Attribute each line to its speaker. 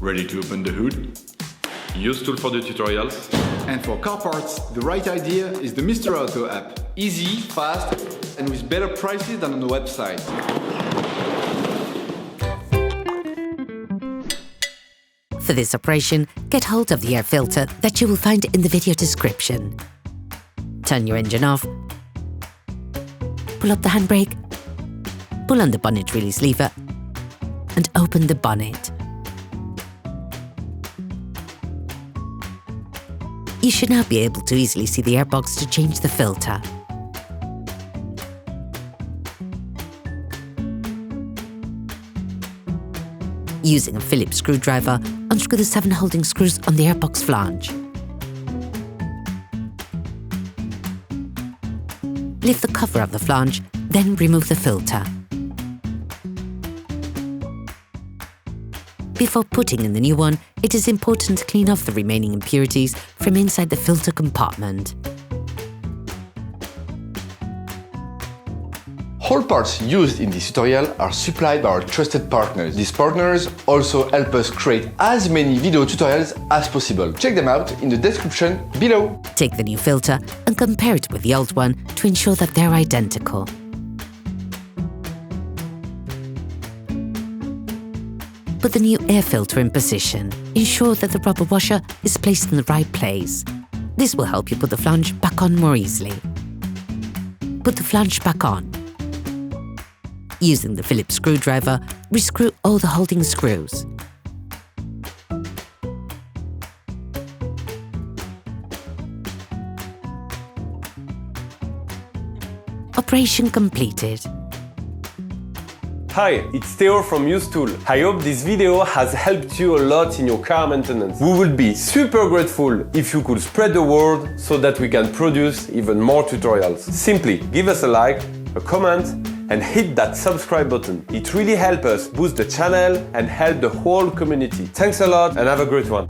Speaker 1: Ready to open the hood? UseTool for the tutorials.
Speaker 2: And for car parts, the right idea is the Mr. Auto app. Easy, fast, and with better prices than on the website.
Speaker 3: For this operation, get hold of the air filter that you will find in the video description. Turn your engine off, pull up the handbrake, pull on the bonnet release lever, and open the bonnet. You should now be able to easily see the airbox to change the filter. Using a Phillips screwdriver, unscrew the 7 holding screws on the airbox flange. Lift the cover of the flange, then remove the filter. Before putting in the new one, it is important to clean off the remaining impurities from inside the filter compartment.
Speaker 4: All parts used in this tutorial are supplied by our trusted partners. These partners also help us create as many video tutorials as possible. Check them out in the description below.
Speaker 3: Take the new filter and compare it with the old one to ensure that they're identical. Put the new air filter in position. Ensure that the rubber washer is placed in the right place. This will help you put the flange back on more easily. Put the flange back on. Using the Phillips screwdriver, rescrew all the holding screws. Operation completed.
Speaker 5: Hi, it's Theo from UseTool. I hope this video has helped you a lot in your car maintenance. We would be super grateful if you could spread the word so that we can produce even more tutorials. Simply give us a like, a comment, and hit that subscribe button. It really helps us boost the channel and help the whole community. Thanks a lot and have a great one.